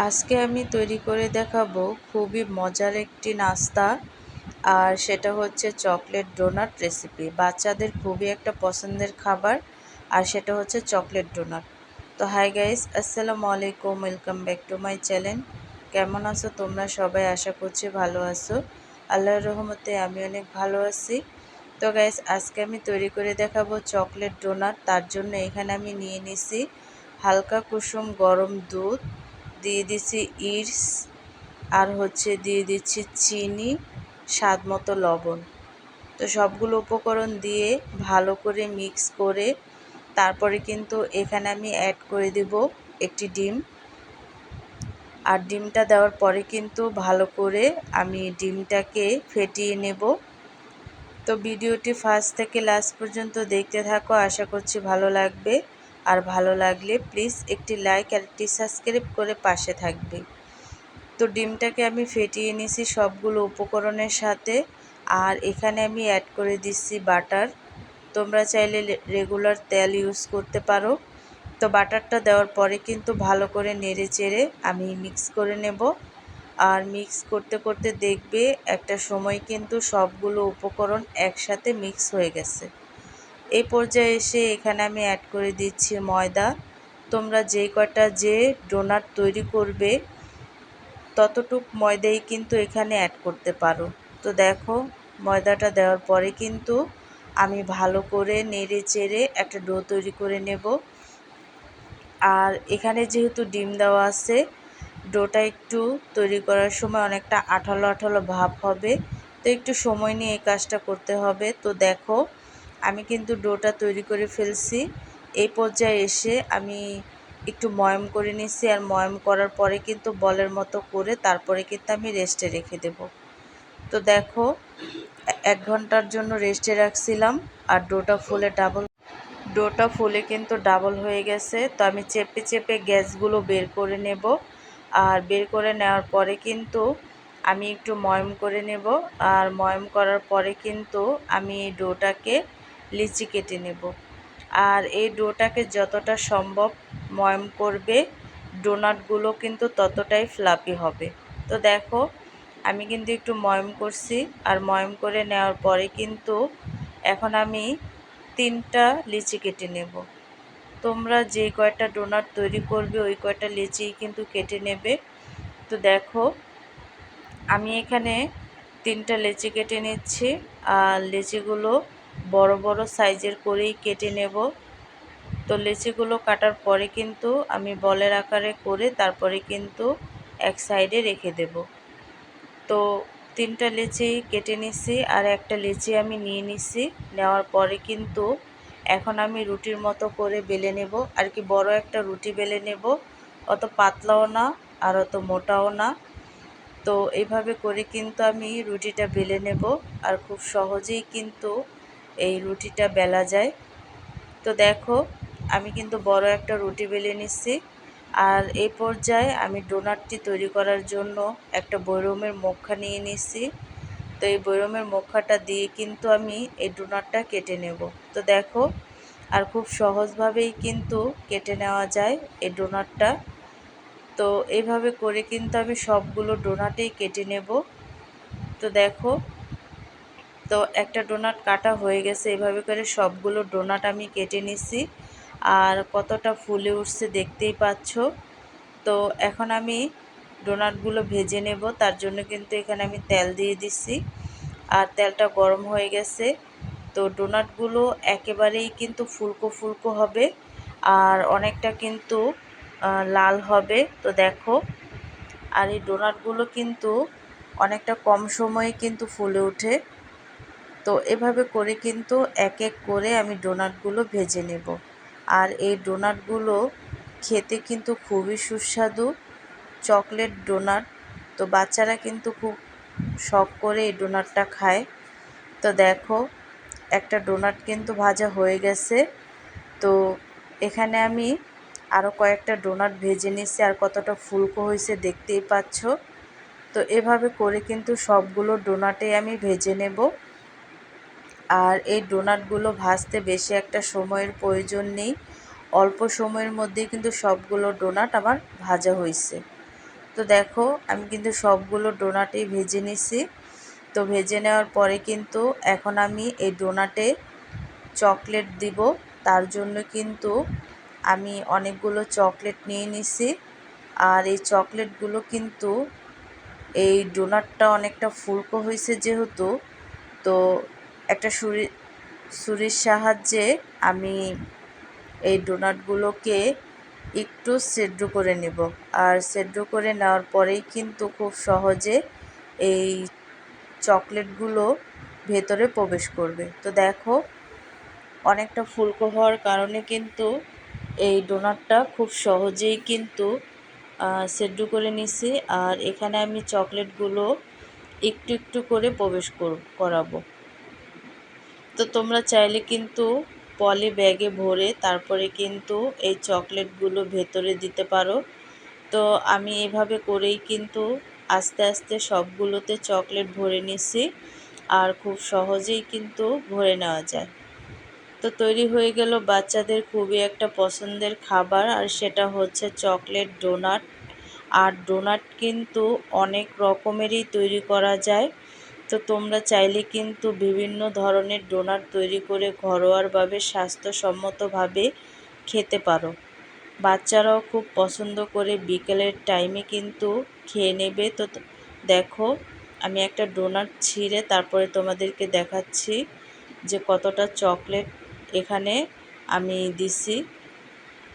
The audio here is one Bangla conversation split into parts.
আজকে আমি তৈরি করে দেখাবো খুবই মজার একটি নাস্তা। আর সেটা হচ্ছে চকলেট ডোনাট রেসিপি। বাচ্চাদের খুবই একটা পছন্দের খাবার। আর সেটা হচ্ছে চকলেট ডোনাট। তো হাই গাইস, আসসালামু আলাইকুম, welcome back to my channel. কেমন আছো তোমরা সবাই? আশা করছি ভালো আছো। আল্লাহর রহমতে আমি অনেক ভালো আছি। তো গাইস, আজকে আমি তৈরি করে দেখাবো চকলেট ডোনাট। তার জন্য এখানে আমি নিয়ে নিছি হালকা কুসুম গরম দুধ, দিয়ে দিচ্ছি ইস্ট, আর দিয়ে দিচ্ছি চিনি, স্বাদ মতো লবণ। তো সবগুলো উপকরণ দিয়ে ভালো করে মিক্স করে তারপরে কিন্তু এখানে আমি অ্যাড করে দেব একটি ডিম। আর ডিমটা দেওয়ার পরে কিন্তু ভালো করে আমি ডিমটাকে ফেটিয়ে নেব। তো ভিডিওটি ফার্স্ট থেকে লাস্ট পর্যন্ত দেখতে থাকো, আশা করছি ভালো লাগবে। আর ভালো লাগলে প্লিজ একটি লাইক আর একটি সাবস্ক্রাইব করে পাশে থাকবে। তো ডিমটাকে আমি ফেটিয়ে নিছি সবগুলো উপকরণের সাথে। আর এখানে আমি অ্যাড করে দিচ্ছি বাটার। তোমরা চাইলে রেগুলার তেল ইউজ করতে পারো। তো বাটারটা দেওয়ার পরে কিন্তু ভালো করে নেড়ে চেড়ে আমি মিক্স করে নেব। আর মিক্স করতে করতে দেখবে একটা সময় কিন্তু সবগুলো উপকরণ একসাথে মিক্স হয়ে গেছে। এই পর্যায়ে এসে এখানে আমি অ্যাড করে দিচ্ছি ময়দা। তোমরা যে ডোনাট তৈরি করবে ততটুক ময়দাই কিন্তু এখানে অ্যাড করতে পারো। তো দেখো, ময়দাটা দেওয়ার পরে কিন্তু আমি ভালো করে নেড়ে চেড়ে একটা ডো তৈরি করে নেব। আর এখানে যেহেতু ডিম দেওয়া আছে, ডোটা একটু তৈরি করার সময় অনেকটা আঠালো আঠালো ভাব হবে। তো একটু সময় নিয়ে এই কাজটা করতে হবে। তো দেখো, আমি কিন্তু ডোটা তৈরি করে ফেলছি। এই পর্যায়ে এসে আমি একটু ময়ম করে নিচ্ছি। আর ময়ম করার পরে কিন্তু বলের মতো করে তারপরে কিন্তু আমি রেস্টে রেখে দেব। তো দেখো, 1 ঘন্টার জন্য রেস্টে রাখছিলাম। আর ডোটা ফুলে কিন্তু ডাবল হয়ে গেছে। তো আমি চেপে চেপে গ্যাসগুলো বের করে নেব। আর বের করে নেওয়ার পরে কিন্তু আমি একটু ময়ম করে নেব। আর ময়ম করার পরে কিন্তু আমি এই ডোটাকে লিচি কেটে নেব। আর এই ডোটাকে যতটা সম্ভব ময়ম করবে, ডোনাটগুলো কিন্তু ততটাই ফ্লাফি হবে। তো দেখো, আমি কিন্তু একটু ময়ম করছি। আর ময়ম করে নেওয়ার পরে কিন্তু এখন আমি 3টা লিচি কেটে নেব। তোমরা যে কয়টা ডোনাট তৈরি করবে ওই কয়টা লিচিই কিন্তু কেটে নেবে। তো দেখো, আমি এখানে 3টা লিচি কেটে নিচ্ছি। আর লিচিগুলো বড় বড় সাইজের করেই কেটে নেব। তো লিচিগুলো কাটার পরে কিন্তু আমি বলের আকারে করে তারপরে কিন্তু এক সাইডে রেখে দেব। তো 3টা লিচি কেটে নিছি। আর একটা লিচি আমি নিয়ে নিছি। নেওয়ার পরে কিন্তু এখন আমি রুটির মতো করে বেলে নেব। আর কি বড় একটা রুটি বেলে নেব, অত পাতলাও না আর অত মোটাও না। তো এইভাবে করে কিন্তু আমি রুটিটা বেলে নেব। আর খুব সহজেই কিন্তু এই রুটিটা বেলা যায়। তো দেখো, আমি কিন্তু বড় একটা রুটি বেলে নিচ্ছি। আর এই পর্যায়ে আমি ডোনাটটি তৈরি করার জন্য একটা বয়রমের মুখা নিয়ে নিচ্ছি। তো এই বয়রমের মুখাটা দিয়ে কিন্তু আমি এই ডোনাটটা কেটে নেব। তো দেখো, আর খুব সহজভাবেই কিন্তু কেটে নেওয়া যায় এই ডোনাটটা। তো এইভাবে করে কিন্তু আমি সবগুলো ডোনাটেই কেটে নেব। তো দেখো, তো একটা ডোনাট কাটা হয়ে গেছে। এভাবে করে সবগুলো ডোনাট আমি কেটে নিছি। আর কতটা ফুলে উঠছে দেখতেই পাচ্ছ। তো এখন আমি ডোনাটগুলো ভেজে নেব। তার জন্য কিন্তু এখানে আমি তেল দিয়ে দিচ্ছি। আর তেলটা গরম হয়ে গেছে। তো ডোনাটগুলো একেবারেই কিন্তু ফুলকো ফুলকো হবে। আর অনেকটা কিন্তু লাল হবে। তো দেখো, আর এই ডোনাটগুলো কিন্তু অনেকটা কম সময়ে কিন্তু ফুলে ওঠে। তো এভাবে করে কিন্তু এক এক করে আমি ডোনাটগুলো ভেজে নেব। আর এই ডোনাটগুলো খেতে কিন্তু খুবই সুস্বাদু, চকলেট ডোনাট। তো বাচ্চারা কিন্তু খুব শখ করে এই ডোনাটটা খায়। তো দেখো, একটা ডোনাট কিন্তু ভাজা হয়ে গেছে। তো এখানে আমি আরও কয়েকটা ডোনাট ভেজে নিচ্ছি। আর কতটা ফুলকো হয়েছে দেখতেই পাচ্ছ। তো এভাবে করে কিন্তু সবগুলো ডোনাটে আমি ভেজে নেব। আর এই ডোনাটগুলো ভাজতে বেশি একটা সময়ের প্রয়োজন নেই। অল্প সময়ের মধ্যেই কিন্তু সবগুলো ডোনাট আমার ভাজা হয়েছে। তো দেখো আমি কিন্তু সবগুলো ডোনাটই ভেজে নিছি। তো ভেজে নেওয়ার পরে কিন্তু এখন আমি এই ডোনাটে চকলেট দিব। তার জন্য কিন্তু আমি অনেকগুলো চকলেট নিয়ে নিছি। আর এই চকলেটগুলো কিন্তু এই ডোনাটটা অনেকটা ফুলকো হয়েছে যেহেতু, তো একটা ছুরির সাহায্যে আমি এই ডোনাটগুলোকে একটু সেদ্ধ করে নেব। আর সেদ্ধ করে নেওয়ার পরেই কিন্তু খুব সহজে এই চকলেটগুলো ভেতরে প্রবেশ করবে। তো দেখো অনেকটা ফুলকো হওয়ার কারণে কিন্তু এই ডোনাটটা খুব সহজেই কিন্তু সেদ্ধ করে নিছি। আর এখানে আমি চকলেটগুলো একটু একটু করে প্রবেশ করাবো। তো তোমরা চাইলে কিন্তু পলি ব্যাগে ভরে তারপরে কিন্তু এই চকলেটগুলো ভেতরে দিতে পারো। তো আমি এভাবে করেই কিন্তু আস্তে আস্তে সবগুলোতে চকলেট ভরে নিছি। আর খুব সহজেই কিন্তু ভরে নেওয়া যায়। তো তৈরি হয়ে গেল বাচ্চাদের খুবই একটা পছন্দের খাবার, আর সেটা হচ্ছে চকলেট ডোনাট। আর ডোনাট কিন্তু অনেক রকমেরই তৈরি করা যায়। তো তোমরা চাইলে কিন্তু বিভিন্ন ধরনের ডোনাট তৈরি করে ঘরোয়াভাবে স্বাস্থ্যসম্মতভাবে খেতে পারো। বাচ্চারাও খুব পছন্দ করে বিকেলের টাইমে কিন্তু খেয়ে নেবে। তো দেখো আমি একটা ডোনাট ছিঁড়ে তারপরে তোমাদেরকে দেখাচ্ছি যে কতটা চকলেট এখানে আমি দিছি।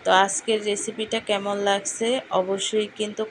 তো আজকের রেসিপিটা কেমন লাগছে অবশ্যই কিন্তু